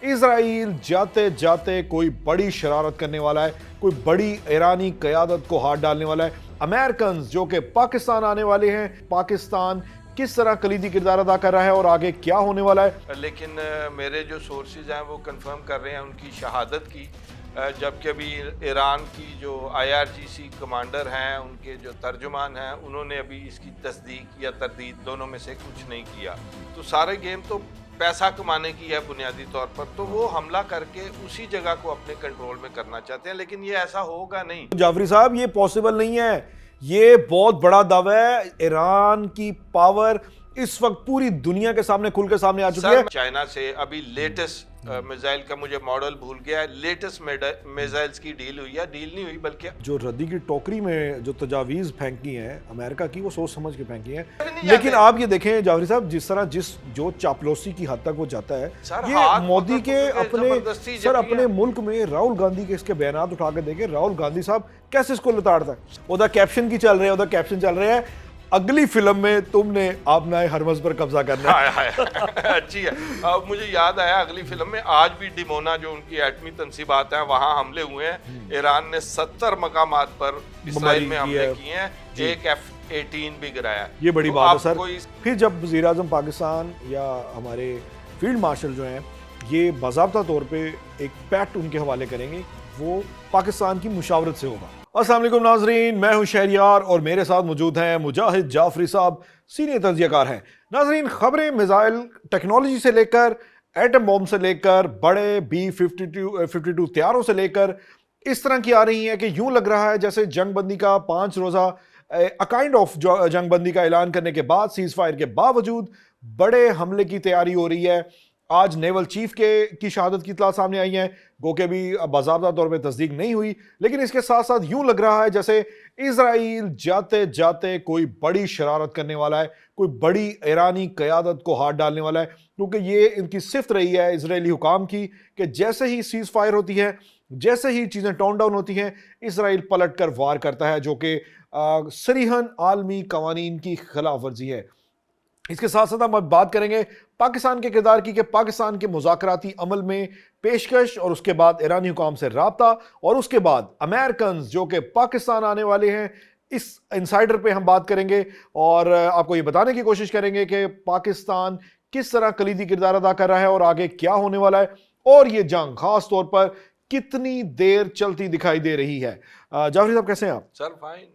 Israel जाते जाते कोई बड़ी शरारत करने वाला है, कोई बड़ी ईरानी क़यादत को हाथ डालने वाला है। अमेरिकन जो कि पाकिस्तान आने वाले हैं, पाकिस्तान किस तरह कलीदी किरदार अदा कर रहा है और आगे क्या होने वाला है। लेकिन मेरे जो सोर्सेज हैं वो कंफर्म कर रहे हैं उनकी शहादत की, जबकि अभी ईरान की जो IRGC कमांडर हैं, उनके जो तर्जुमान हैं, उन्होंने अभी इसकी तस्दीक या तरदीद दोनों में से कुछ नहीं किया। तो सारे गेम तो पैसा कमाने की है बुनियादी तौर पर, तो वो हमला करके उसी जगह को अपने कंट्रोल में करना चाहते हैं, लेकिन ये ऐसा होगा नहीं। जाफरी साहब, ये पॉसिबल नहीं है। ये बहुत बड़ा दावा है। ईरान की पावर इस वक्त पूरी दुनिया के सामने खुल के सामने आ चुकी है। चाइना से अभी लेटेस्ट मिसाइल का मुझे मॉडल भूल गया है, लेटेस्ट मिसाइल्स की डील हुई है, डील नहीं हुई बल्कि जो रद्दी की टोकरी में जो तजावीज़ फेंकी हैं अमेरिका की, वो सोच समझ के फेंकी हैं। लेकिन आप ये देखें जाफरी साहब, जिस तरह जो चापलूसी की हद तक वो जाता है, ये मोदी के अपने मुल्क में राहुल गांधी के इसके बयानात उठा के देखें। राहुल गांधी साहब कैसे इसको लताड़ता है। उधर कैप्शन की चल रहे हैं, उधर कैप्शन चल रहे हैं, अगली फिल्म में तुमने अपना हरमज पर कब्जा करना है। अच्छी है। अब मुझे याद आया, अगली फिल्म में आज भी डिमोना जो उनकी एटमी तंसीबात हैं वहां हमले हुए हैं। ईरान ने 70 मकामात पर इसराइल में हमले किए हैं, एक F-18 भी गिराया। ये बड़ी बात है सर। फिर जब वज़ीर आज़म पाकिस्तान या हमारे फील्ड मार्शल जो हैं, ये बाज़ाब्ता तौर पे एक पैक्ट उनके हवाले करेंगे, वो पाकिस्तान की मुशावरत से होगा। अस्सलाम वालेकुम नाजरीन, मैं हूं शहरियार और मेरे साथ मौजूद हैं मुजाहिद जाफरी साहब, सीनियर तज्जियाकार हैं। नाजरीन, खबरें मिसाइल टेक्नोलॉजी से लेकर एटम बॉम्ब से लेकर बड़े B-52 तैयारों से लेकर इस तरह की आ रही हैं कि यूं लग रहा है जैसे जंगबंदी का 5 रोज़ा काइंड ऑफ जंगबंदी का ऐलान करने के बाद, सीज फायर के बावजूद बड़े हमले की तैयारी हो रही है। आज नेवल चीफ की शहादत की इतला सामने आई है, गो के भी बाज़ाब्ता तौर पे तस्दीक नहीं हुई, लेकिन इसके साथ साथ यूं लग रहा है जैसे इजराइल जाते जाते कोई बड़ी शरारत करने वाला है, कोई बड़ी ईरानी क़यादत को हाथ डालने वाला है। क्योंकि ये इनकी सिफ्त रही है इजरायली हुकाम की कि जैसे ही सीज फायर होती है, जैसे ही चीज़ें टोन डाउन होती हैं, इसराइल पलट कर वार करता है, जो कि सरीहन आलमी कवानीन की खिलाफ वर्जी है। इसके साथ साथ हम बात करेंगे पाकिस्तान के किरदार की, कि पाकिस्तान के मुज़ाकराती अमल में पेशकश और उसके बाद ईरानी हुकाम से राब्ता और उसके बाद अमेरिकन जो कि पाकिस्तान आने वाले हैं, इस इंसाइडर पे हम बात करेंगे और आपको ये बताने की कोशिश करेंगे कि पाकिस्तान किस तरह कलीदी किरदार अदा कर रहा है और आगे क्या होने वाला है, और ये जंग खास तौर पर कितनी देर चलती दिखाई दे रही है। जाफरी साहब, कैसे हैं आप? Sir fine.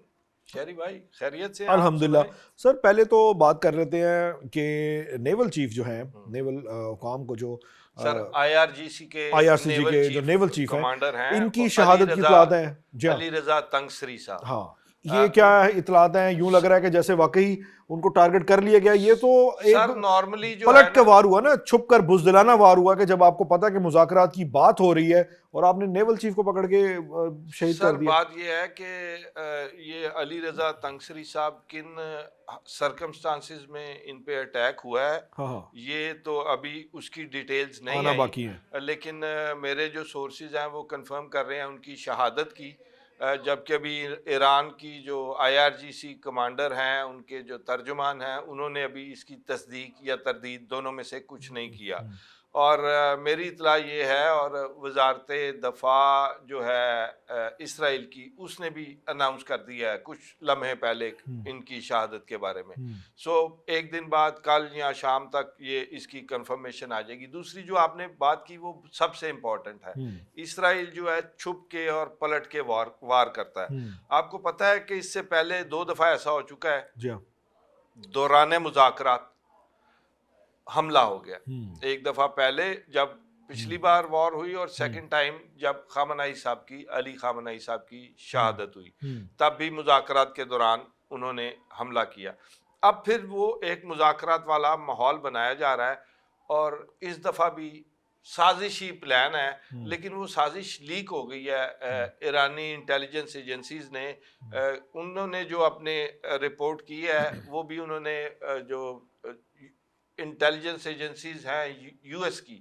शहरी भाई खैरियत से? अल्हम्दुलिल्लाह। सर, पहले तो बात कर लेते हैं कि नेवल चीफ जो हैं, नेवल हुकाम को जो सर IRGC के जो नेवल चीफ कमांडर हैं, इनकी शहादत की इतलात हैं। अली रजा तंगसरी साहब। हाँ, ये क्या इतलात हैं? यूं लग रहा है कि जैसे वाकई उनको टारगेट कर लिया गया। ये तो एक नॉर्मली जो पलट का वार हुआ ना, छुप कर बुजदिलाना वार हुआ, कि जब आपको पता कि मुज़ाकरात की बात हो रही है और आपने नेवल चीफ को पकड़ के शहीद कर दिया। बात ये है कि ये अली रजा तंगसरी साहब किन सर्कमस्टांसेस में इन पे अटैक हुआ है, हाँ, ये तो अभी उसकी डिटेल्स नहीं आना आई, बाकी है। लेकिन मेरे जो सोर्सेज हैं वो कंफर्म कर रहे हैं उनकी शहादत की, जबकि अभी ईरान की जो IRGC कमांडर हैं, उनके जो तर्जुमान हैं, उन्होंने अभी इसकी तस्दीक या तरदीद दोनों में से कुछ नहीं किया। और मेरी इतला ये है, और वजारत दफा जो है इसराइल की, उसने भी अनाउंस कर दिया है कुछ लम्हे पहले इनकी शहादत के बारे में। सो एक दिन बाद, कल या शाम तक ये इसकी कंफर्मेशन आ जाएगी। दूसरी जो आपने बात की वो सबसे इम्पोर्टेंट है। इसराइल जो है छुप के और पलट के वार करता है। आपको पता है कि इससे पहले 2 दफा ऐसा हो चुका है, दौरान मुज़ाकरात हमला हो गया। एक दफा पहले जब पिछली बार वॉर हुई, और सेकंड टाइम जब अली खामनेई साहब की शहादत हुई, तब भी मुज़ाकरात के दौरान उन्होंने हमला किया। अब फिर वो एक मुज़ाकरात वाला माहौल बनाया जा रहा है, और इस दफा भी साजिशी प्लान है, लेकिन वो साजिश लीक हो गई है। ईरानी इंटेलिजेंस एजेंसीज ने उन्होंने जो अपने रिपोर्ट की है, वो भी उन्होंने जो इंटेलिजेंस एजेंसीज हैं US की,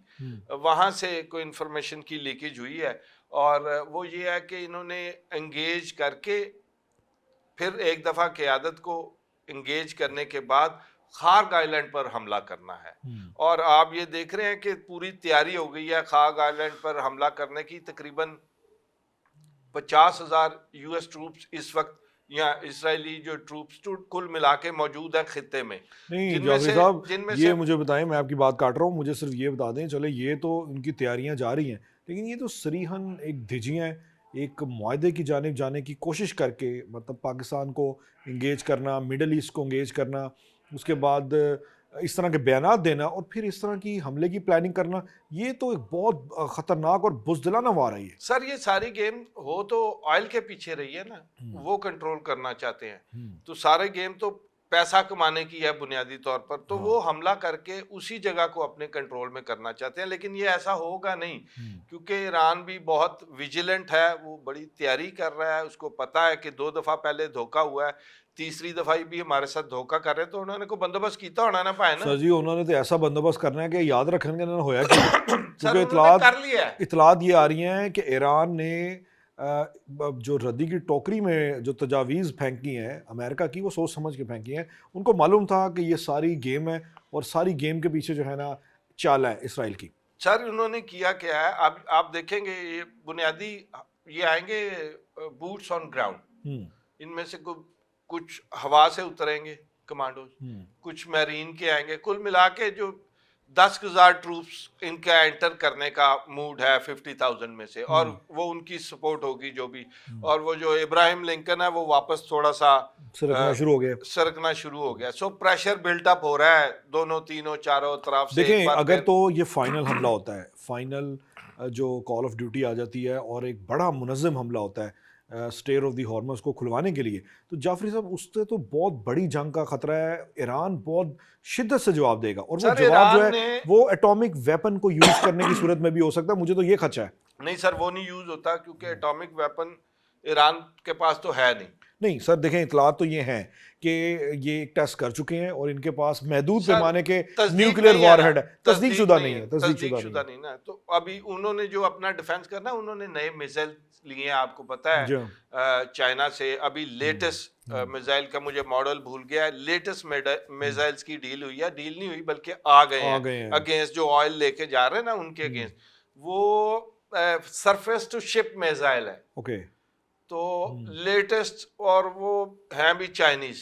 वहाँ से कोई इंफॉर्मेशन की लीकेज हुई है, और वो ये है कि इन्होंने एंगेज करके फिर एक दफ़ा क़यादत को इंगेज करने के बाद खाग आइलैंड पर हमला करना है। और आप ये देख रहे हैं कि पूरी तैयारी हो गई है खाग आइलैंड पर हमला करने की। तकरीबन 50,000 यूएस ट्रूप्स इस वक्त या इसराइली जो ट्रूप्स कुल मिला के मौजूद है खित्ते में। नहीं जाफरी साहब, जिनमें ये से मुझे बताएं, मैं आपकी बात काट रहा हूँ, मुझे सिर्फ ये बता दें, चले ये तो इनकी तैयारियां जा रही हैं, लेकिन ये तो सरीहन एक धिजियाँ एक मुआहदे की जानिब जाने की कोशिश करके, मतलब पाकिस्तान को इंगेज करना, मिडल ईस्ट को इंगेज करना, उसके बाद इस तरह के बयानात देना और फिर इस तरह की हमले की प्लानिंग करना, ये तो एक बहुत ख़तरनाक और बुज़दिलाना वार है ये। सर ये सारी गेम हो तो ऑयल के पीछे रही है ना, वो कंट्रोल करना चाहते हैं। तो सारे गेम तो पैसा कमाने की है बुनियादी तौर पर, तो वो हमला करके उसी जगह को अपने कंट्रोल में करना चाहते हैं। लेकिन ये ऐसा होगा नहीं, क्योंकि ईरान भी बहुत विजिलेंट है, वो बड़ी तैयारी कर रहा है। उसको पता है कि 2 दफा पहले धोखा हुआ है, तीसरी दफा भी हमारे साथ धोखा कर रहे हैं, तो उन्होंने को बंदोबस्त किया होना ना पाए ना। सर जी, उन्होंने तो ऐसा बंदोबस्त करना है कि याद रखेंगे उन्होंने होया कि सर क्योंकि कर लिया है। इतलात ये आ रही हैं कि ईरान ने जो रद्दी की टोकरी में जो तजावीज़ फेंकी हैं अमेरिका की, वो सोच समझ के फेंकी हैं। उनको मालूम था कि ये सारी गेम है और सारी गेम के पीछे जो है ना चाल है इसराइल की। सर उन्होंने किया क्या है, अब आप देखेंगे ये बुनियादी ये आएंगे बूट्स ऑन ग्राउंड, इनमें से कुछ हवा से उतरेंगे कमांडोज, कुछ मैरीन के आएंगे, कुल मिला के जो 10,000 ट्रूप्स इनका एंटर करने का मूड है 50,000 में से, और वो उनकी सपोर्ट होगी जो भी। और वो जो इब्राहिम लिंकन है वो वापस थोड़ा सा सरकना शुरू हो गया। सो प्रेशर बिल्टअप हो रहा है दोनों तीनों चारों तरफ से। देखें, अगर तो ये फाइनल हमला होता है, फाइनल जो कॉल ऑफ ड्यूटी आ जाती है और एक बड़ा मुनज़्ज़म हमला होता है स्टेयर ऑफ द हॉर्मज़ को खुलवाने के लिए, तो जाफरी साहब उससे तो बहुत बड़ी जंग का खतरा है। ईरान बहुत शिद्दत से जवाब देगा और वो जवाब जो है वो एटॉमिक वेपन को यूज करने की सूरत में भी हो सकता है। मुझे तो ये खदशा है। नहीं सर, वो नहीं यूज होता, क्योंकि एटॉमिक वेपन ईरान के पास तो है नहीं सर। देखें, इतलात तो ये हैं कि ये एक टेस्ट कर चुके हैं और इनके पास महदूद पैमाने के न्यूक्लियर वॉरहेड है। तस्दीक शुदा नहीं है, तस्दीक शुदा नहीं ना। तो अभी उन्होंने जो अपना डिफेंस करना है, उन्होंने नए मिसाइल लिए हैं, आपको पता है चाइना से। अभी लेटेस्ट मिसाइल का मुझे मॉडल भूल गया, लेटेस्ट मिसाइल्स की डील हुई है, डील नहीं हुई बल्कि आ गए हैं अगेंस्ट जो ऑयल लेके जा रहे हैं ना उनके अगेंस्ट। वो सरफेस टू शिप मिसाइल है। ओके, तो लेटेस्ट, और वो हैं भी चाइनीज।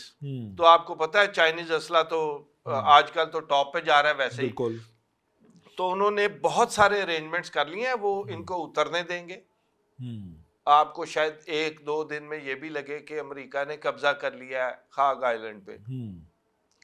तो आपको पता है चाइनीज असला तो आजकल तो टॉप पे जा रहा है वैसे ही। तो उन्होंने बहुत सारे अरेंजमेंट्स कर लिए हैं, वो इनको उतरने देंगे। आपको शायद 1-2 दिन में ये भी लगे कि अमेरिका ने कब्जा कर लिया है खाग आइलैंड पे,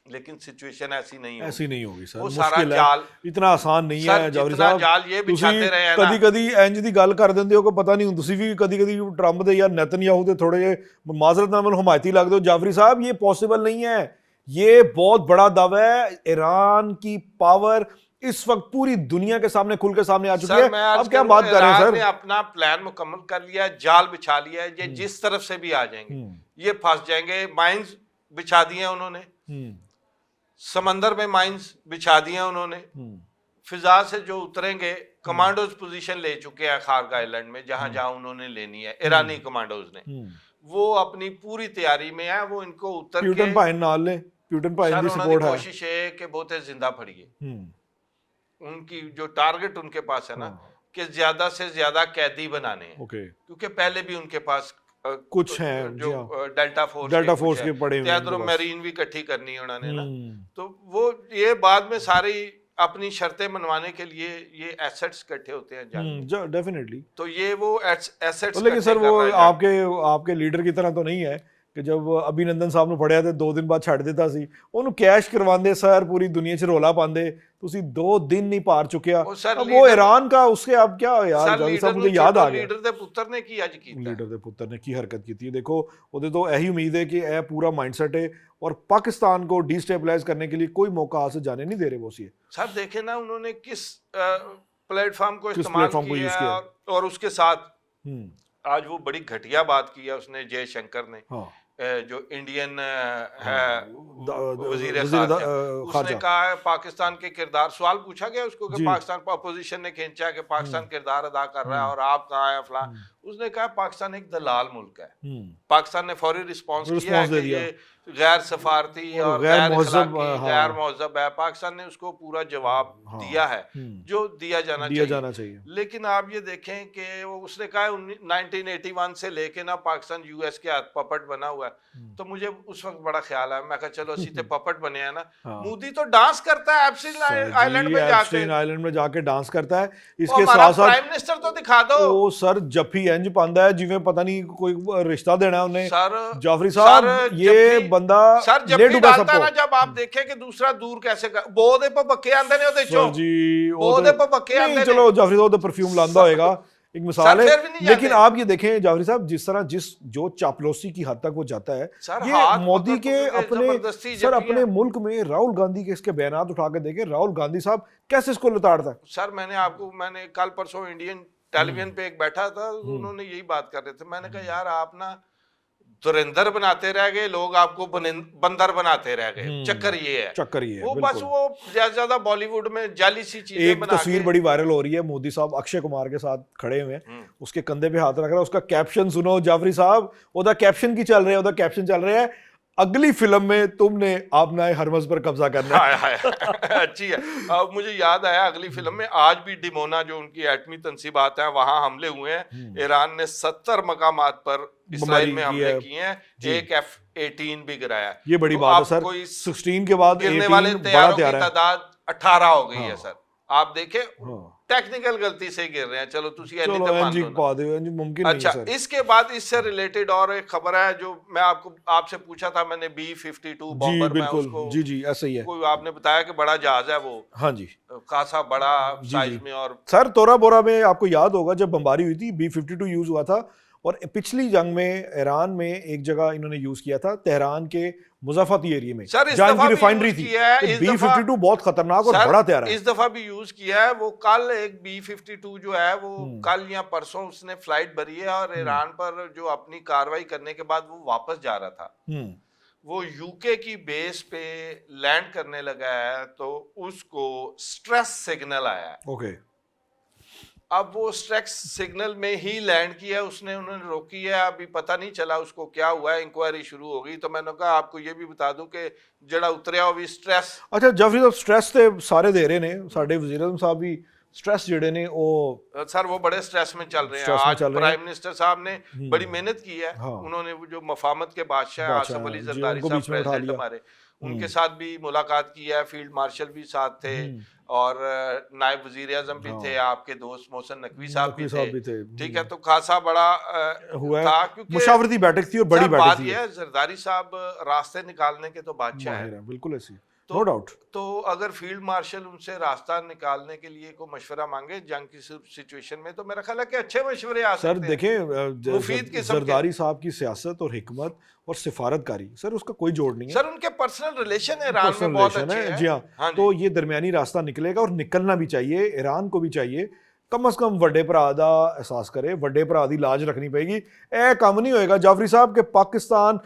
लेकिन सिचुएशन ऐसी नहीं होगी सर। वो सारा जाल इतना आसान नहीं है जावरी साहब। जाल ये बिछाते रहे हैं ना, कदी इंज दी गल कर दिंदे हो कि पता नहीं तुसी भी कदी ट्रंप दे या नेतन्याहू दे थोड़े जे माजरत नाल हमायती लगदे हो। जाफरी साहब, ये पॉसिबल नहीं है। ये बहुत बड़ा दावा है। ईरान की पावर इस वक्त पूरी दुनिया के सामने खुल के सामने आ चुकी है। अब क्या बात कर रहे हैं सर? ने अपना प्लान मुकम्मल कर लिया है, जाल बिछा लिया है। ये जिस तरफ से भी आ जाएंगे ये फंस जाएंगे। माइंस बिछा दिए उन्होंने, समंदर में माइंस बिछा दिए उन्होंने, फिजा से जो उतरेंगे कमांडोज पोजीशन ले चुके हैं खाग आइलैंड में, जहां जहां उन्होंने लेनी है ईरानी कमांडोज ने। वो अपनी पूरी तैयारी में है, वो इनको उतर के कोशिश है कि बहुत जिंदा फड़िए। उनकी जो टारगेट उनके पास है ना कि ज्यादा से ज्यादा कैदी बनाने हैं, क्योंकि पहले भी उनके पास कुछ हैं जो डेल्टा फोर्स के पड़े हुए, मैरीन भी इकट्ठी करनी है उन्होंने ना। तो वो ये बाद में सारी अपनी शर्तें मनवाने के लिए ये एसेट्स इकट्ठे होते हैं डेफिनेटली। तो ये वो एसेट्स, लेकिन सर वो आपके लीडर की तरह तो नहीं है कि जब अभिनंदन साहब ਨੂੰ ਫੜਿਆ ਤੇ 2 दिन बाद ਛੱਡ ਦਿੱਤਾ ਸੀ, ਉਹਨੂੰ ਕੈਸ਼ ਕਰਵਾਉਂਦੇ सर, पूरी दुनिया 'ਚ ਰੋਲਾ पांदे। ਤੁਸੀਂ 2 दिन नहीं पार चुकिया। अब वो ईरान का उसके अब क्या यार जावी साहब, मुझे याद आ गया लीडर ਦੇ ਪੁੱਤਰ ਨੇ ਕੀ ਅੱਜ ਕੀਤਾ, लीडर ਦੇ ਪੁੱਤਰ ਨੇ ਕੀ हरकत की है। देखो ਉਹਦੇ ਤੋਂ ਇਹੀ उम्मीद है कि यह पूरा माइंडसेट है और पाकिस्तान को डिस्टेबलाइज करने के लिए कोई मौका हाथ से जाने नहीं दे रहे वो। सर देखे ना उन्होंने किस प्लेटफॉर्म को इस्तेमाल किया, और उसके साथ आज वो बड़ी घटिया बात की है उसने, जयशंकर ने, जो इंडियन है वजीर खारजा, उसने कहा है पाकिस्तान के किरदार, सवाल पूछा गया उसको कि पाकिस्तान अपोजिशन ने खींचा कि पाकिस्तान किरदार अदा कर रहा है और आप कहाँ हैं फलां। उसने कहा पाकिस्तान एक दलाल मुल्क है। पाकिस्तान ने फौरी रिस्पांस किया दे कि दिया। ये गैर सफारती और गैर गैर महज़ब, अखलाकी, गैर महज़ब है। पाकिस्तान ने उसको पूरा जवाब दिया है जो दिया जाना चाहिए। लेकिन आप ये देखें कि वो उसने कहा 1981 से लेके ना पाकिस्तान यूएस के हाथ पपट बना हुआ है। तो मुझे उस वक्त बड़ा ख्याल आया, मैं कहा चलो सीधे पपट बने हैं ना। मोदी तो डांस करता है एप्सिन आइलैंड में जाके डांस करता है। इसके साथ साथ प्राइम मिनिस्टर तो दिखा दो। ओ सर जफ्फी इंज पांदा है जिवें पता नहीं कोई रिश्ता देना है उन्हें। सर जाफरी साहब ये बंदा सर जब भी डालता है ना, जब आप देखें कि दूसरा दूर कैसे कर बोदे पे बक्के आंदे ने ओदे चो जी बोदे पे बक्के आंदे ने। चलो जाफरी साहब तो परफ्यूम लांदा होएगा, एक मिसाल है। लेकिन आप ये देखें जाफरी साहब जिस तरह जो चापलूसी की हद तक वो जाता है, ये मोदी के अपने मुल्क में राहुल गांधी के इसके बयानात उठा के देखें, राहुल गांधी साहब कैसे इसको लताड़ता है। सर मैंने कल परसों इंडियन टेलीविजन पे एक बैठा था, उन्होंने यही बात कर रहे थे। मैंने कहा यार आप ना धुरंधर बनाते रह गए, लोग आपको बंदर बनाते रह गए। चक्कर ये है वो बस वो ज्यादा बॉलीवुड में जाली सी चीजें एक तस्वीर बड़ी वायरल हो रही है, मोदी साहब अक्षय कुमार के साथ खड़े हुए हैं, उसके कंधे पे हाथ रख रहा है, उसका कैप्शन सुनो जाफरी साहब, ओदा कैप्शन की चल रहे हैं अगली फिल्म में तुमने आपना हरमज पर कब्जा करना है। अच्छी है। अब मुझे याद आया अगली फिल्म में आज भी डिमोना जो उनकी एटमी तंसीबात है वहां हमले हुए हैं। ईरान ने 70 मकामात पर इस्राइल में हमले किए हैं, एक F-18 भी गिराया। ये बड़ी बात है सर, 16 के बाद गिरने वाले तैयारों की तादाद 18 हो गई है सर। आप देखें टेक्निकल गलती से गिर रहे हैं, चलो मुमकिन अच्छा नहीं है। इसके बाद इससे रिलेटेड और एक खबर है जो मैं आपसे पूछा था, मैंने B-52 बॉम्बर में उसको जी ऐसा ही है, कोई आपने बताया कि बड़ा जहाज है वो। हाँ जी, खासा बड़ा साइज में। और सर तोरा बोरा में आपको याद होगा जब बमबारी हुई थी B-52 यूज हुआ था, और पिछली जंग में ईरान में एक जगह इन्होंने यूज किया था, तेहरान के मुज़ाफ़ाती एरिया में जहां की रिफाइनरी थी। B-52 बहुत खतरनाक और बड़ा तैयार है। इस दफा भी यूज किया है। वो कल एक B-52 जो है वो कल या परसों उसने फ्लाइट भरी है और ईरान पर जो अपनी कार्रवाई करने के बाद वो वापस जा रहा था। वो यूके की बेस पे लैंड करने लगा है तो उसको स्ट्रेस सिग्नल आया है। ओके, अब वो स्ट्रेस सिग्नल में ही लैंड किया उन्होंने रोकी है, अभी पता नहीं चला उसको क्या हुआ है, इंक्वायरी शुरू हो गई। तो मैंने कहा आपको ये भी बता दूं कि जड़ा उतरिया वो भी स्ट्रेस। अच्छा जाफरी साहब स्ट्रेस ते सारे दे रहे ने, साडे वज़ीर आज़म साहब भी स्ट्रेस जेडे ने वो सर वो बड़े स्ट्रेस में चल रहे हैं। आज प्राइम मिनिस्टर साहब ने बड़ी मेहनत की है। उन्होंने जो मफामत के बादशाह आसिफ अली जरदारी साहब प्रेसिडेंट हमारे, उनके साथ भी मुलाकात की है, फील्ड मार्शल भी साथ थे और नायब वजीर आजम भी थे, आपके दोस्त मोहसिन नकवी साहब भी थे। ठीक है, तो खासा बड़ा हुआ था क्योंकि मुशावरती बैठक थी और बड़ी बैठक थी। जरदारी साहब रास्ते निकालने के तो बादशाह है, बिल्कुल ऐसी, नो डाउट। तो अगर फील्ड मार्शल उनसे रास्ता निकालने के लिए कोई मशवरा मांगे जंग की सिचुएशन में, तो मेरा ख्याल है कि अच्छे मशवरे आ सकते हैं। सर देखें जरदारी साहब की सियासत और हिकमत और सिफारतकारी, सर उसका कोई जोड़ नहीं है। सर उनके पर्सनल रिलेशन ईरान में बहुत अच्छे हैं। जी हाँ, तो ये दरमियानी रास्ता निकलेगा और निकलना भी चाहिए, ईरान को भी चाहिए कम से कम वड्डे भरा दा एहसास करे, वड्डे भरा दी लाज रखनी पड़ेगी। ए काम नहीं होएगा जाफरी साहब के पाकिस्तान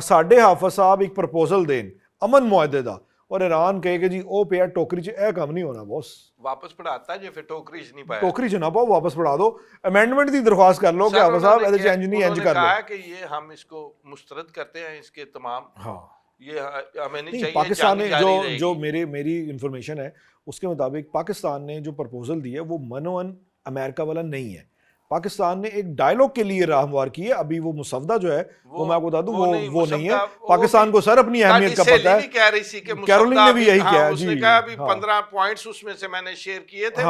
साडे हाफिज साहब एक प्रपोजल देन अमन मुआहदे दा और ईरान कहे कि जी ओ पे टोकरी च ए काम नहीं होना, बॉस वापस पढ़ाता है, फिर टोकरी च नहीं पाया, टोकरी च ना पाओ, वापस पढ़ा दो, अमेंडमेंट की दरख्वास्त कर लो कि हाफिज साहब एदे च इंज नहीं इंज कर लो। कहा कि ये हम इसको मुस्तरद करते हैं, इसके तमाम ये हमें नहीं चाहिए। पाकिस्तान ने जो मेरी इंफॉर्मेशन है उसके मुताबिक पाकिस्तान ने जो प्रपोजल दी है वो मनोअन अमेरिका वाला नहीं है। पाकिस्तान ने एक डायलॉग के लिए राह हमवार की है। अभी वो मुसवदा जो है वो मैं आपको बता दूं वो नहीं है। पाकिस्तान को सर अपनी अहमियत का पता है। कैरोलिन ने भी यही किया जी, 15 पॉइंट्स उसमें से मैंने शेयर किए थे,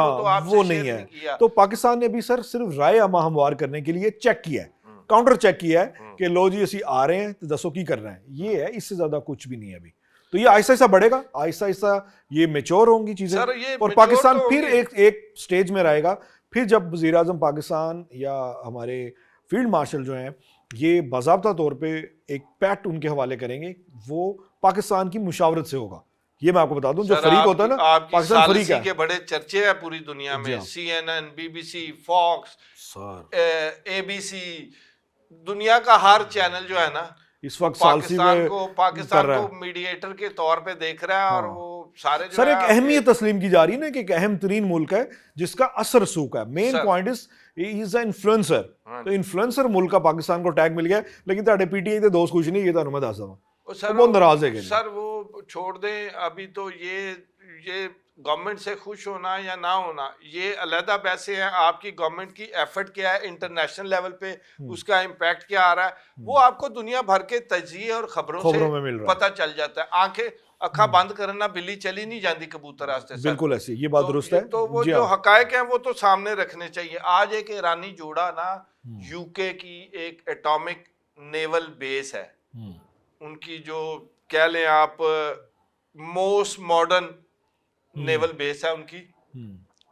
वो नहीं है। तो पाकिस्तान ने भी सर सिर्फ राय अमा हमवार करने के लिए चेक किया है, काउंटर चेक किया है कि लो जी असी आ रहे हैं तो दसो की करना है, ये है, इससे ज्यादा कुछ भी नहीं है अभी। तो ये आहिस्ता आहिस्ता बढ़ेगा, आहिस्ता आहिस्ता ये मैच्योर होंगी चीजें और पाकिस्तान फिर एक स्टेज में रहेगा। फिर जब वज़ीर आज़म पाकिस्तान या हमारे फील्ड मार्शल जो हैं ये बाज़ाब्ता तौर पे एक पैक्ट उनके हवाले करेंगे, वो पाकिस्तान की मुशावरत से होगा। ये मैं आपको बता दूं, जो फरीक होता है ना पाकिस्तान फरीक है, के बड़े चर्चे हैं पूरी दुनिया में, CNN, BBC, Fox, ABC, दुनिया का हर चैनल जो है ना इस वक्त पाकिस्तान को मीडिएटर के तौर पे देख रहा है और वो सारे जो सर है एक आपके- अहमियत तस्लीम की जा रही है ना कि एक अहम तरीन मुल्क है जिसका असर सूख है। Main sir. Point is a influencer. हाँ तो इन्फ्लुएंसर मुल्क का पाकिस्तान को टैग मिल गया, लेकिन ਤੁਹਾਡੇ पीटीआई ਦੇ ਦੋਸਤ खुश नहीं, ये ਤੁਹਾਨੂੰ मैं ਦੱਸ ਦਵਾਂ। वो सर बहुत नाराज है कि नहीं। सर वो छोड़ दें, अभी तो ये गवर्नमेंट से खुश होना या ना होना ये अलहदा पैसे हैं। आपकी गवर्नमेंट की एफर्ट क्या है इंटरनेशनल लेवल पे, उसका इम्पैक्ट क्या आ रहा है, वो आपको दुनिया भर के तजिए और खबरों से में मिल रहा है। पता चल जाता है। आंखें अखा बंद करना बिल्ली चली नहीं जाती कबूतर रास्ते से। बिल्कुल ऐसी, ये बात दुरुस्त है। तो वो जी जो हाँ। हकायक हैं वो तो सामने रखने चाहिए। आज एक ईरानी जोड़ा ना यूके की एक एटॉमिक नेवल बेस है, उनकी जो कह लें आप मोस्ट मॉडर्न नेवल बेस है उनकी,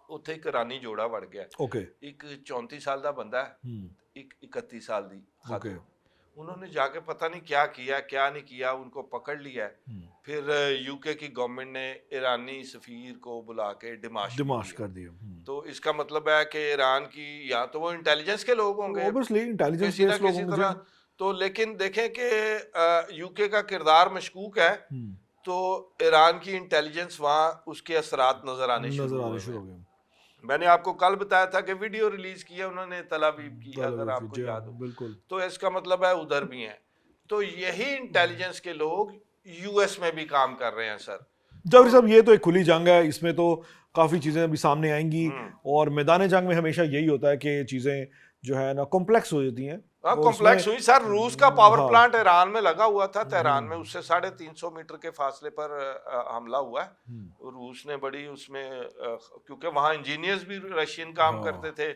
ਉੱਥੇ ਇੱਕ ਰਾਨੀ ਜੋੜਾ ਵੜ ਗਿਆ। ओके एक 34 साल ਦਾ ਬੰਦਾ है, एक 31 साल दी ओके। उन्होंने जाके पता नहीं क्या किया क्या नहीं किया, उनको पकड़ लिया है। फिर यूके की गवर्नमेंट ने ईरानी सफीर को बुला के डिमाश कर दिया। तो इसका मतलब है कि ईरान की या तो वो इंटेलिजेंस के लोग होंगे ऑब्वियसली इंटेलिजेंस किसी ना बेस्ड लोग किसी होंगे। तरह। तो लेकिन देखें कि यूके का किरदार मशकूक है, तो ईरान की इंटेलिजेंस वहाँ उसके असरात नजर आने शुरू हो गए। मैंने आपको कल बताया था कि वीडियो रिलीज किया उन्होंने तलावीब की, अगर आपको याद हो। बिल्कुल। तो इसका मतलब है उधर भी हैं। तो यही इंटेलिजेंस के लोग यूएस में भी काम कर रहे हैं सर। जबरी साहब ये तो एक खुली जंग है, इसमें तो काफ़ी चीज़ें अभी सामने आएंगी, और मैदान जंग में हमेशा यही होता है कि चीज़ें जो है ना कॉम्प्लेक्स हो जाती हैं। कॉम्प्लेक्स हुई सर। रूस का पावर प्लांट ईरान में लगा हुआ था तेहरान में, उससे 350 मीटर के फासले पर हमला हुआ है। रूस ने बड़ी उसमें क्योंकि वहाँ इंजीनियर्स भी रशियन काम करते थे,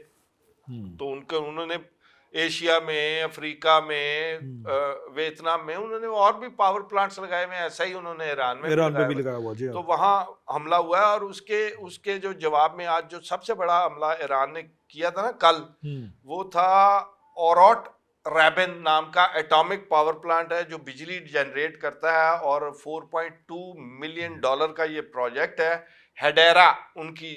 तो उन्होंने एशिया में, अफ्रीका में, वियतनाम में उन्होंने और भी पावर प्लांट्स लगाए हुए हैं। ऐसा ही उन्होंने ईरान में भी लगाया हुआ। तो वहाँ हमला हुआ है, और उसके जो जवाब में आज जो सबसे बड़ा हमला ईरान ने किया था ना कल, वो था औरोट रैबिन नाम का एटॉमिक पावर प्लांट है जो बिजली जनरेट करता है, और $4.2 मिलियन का ये प्रोजेक्ट है। हेडेरा उनकी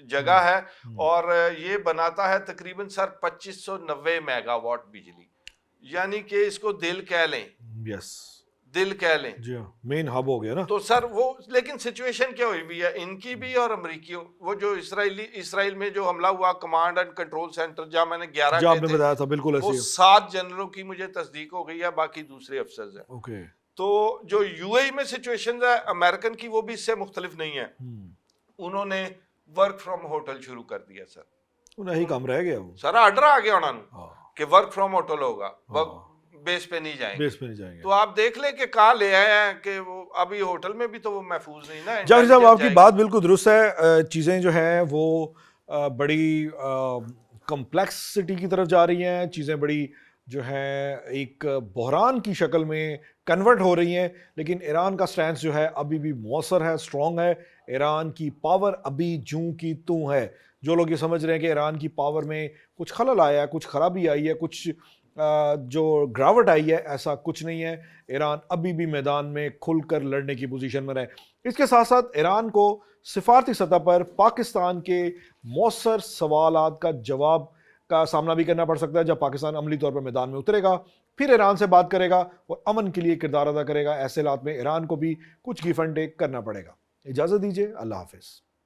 जगह है, और ये बनाता है तकरीबन सर 2590 मेगावाट बिजली, यानी कि इसको दिल कह लें। यस, दिल कह लें जी हाँ, मेन हब हो गया ना। तो सर वो, लेकिन सिचुएशन क्या हुई हुई है इनकी भी और अमेरिकियों, वो जो इसराइल में जो हमला हुआ कमांड एंड कंट्रोल सेंटर, जहाँ मैंने 11 जो आपने बताया था, बिल्कुल वो ऐसे 7 जनरलों की मुझे तस्दीक हो गई है, बाकी दूसरे अफसर हैं। ओके। तो जो यूएई में सिचुएशन है अमेरिकन की, वो भी इससे मुख्तलिफ नहीं है। उन्होंने वर्क फ्रॉम होटल शुरू कर दिया सर। उन्हें ही काम रह गया वो सर आर्डर आ गया उन्होंने कि वर्क फ्रॉम होटल होगा, बेस पे नहीं जाएंगे। बेस पे नहीं जाएंगे। तो आप देख लें कि कहाँ ले आए हैं कि वो अभी होटल में भी तो वो महफूज नहीं ना। जावेद साहब आपकी बात बिल्कुल दुरुस्त है। चीज़ें जो हैं वो बड़ी कॉम्प्लेक्सिटी की तरफ जा रही हैं, चीज़ें बड़ी जो है एक बहरान की शक्ल में कन्वर्ट हो रही हैं, लेकिन ईरान का स्टैंस जो है अभी भी मौसर है, स्ट्रॉन्ग है। ईरान की पावर अभी जूं की तूं है। जो लोग ये समझ रहे हैं कि ईरान की पावर में कुछ खलल आया है, कुछ खराबी आई है, कुछ जो गिरावट आई है, ऐसा कुछ नहीं है। ईरान अभी भी मैदान में खुलकर लड़ने की पोजीशन में रहे। इसके साथ साथ ईरान को सिफारती सतह पर पाकिस्तान के मौसर सवालात का जवाब का सामना भी करना पड़ सकता है जब पाकिस्तान अमली तौर पर मैदान में उतरेगा, फिर ईरान से बात करेगा और अमन के लिए किरदार अदा करेगा। ऐसे हालात में ईरान को भी कुछ गिव एंड टेक करना पड़ेगा। इजाज़त दीजिए, अल्लाह हाफिज़।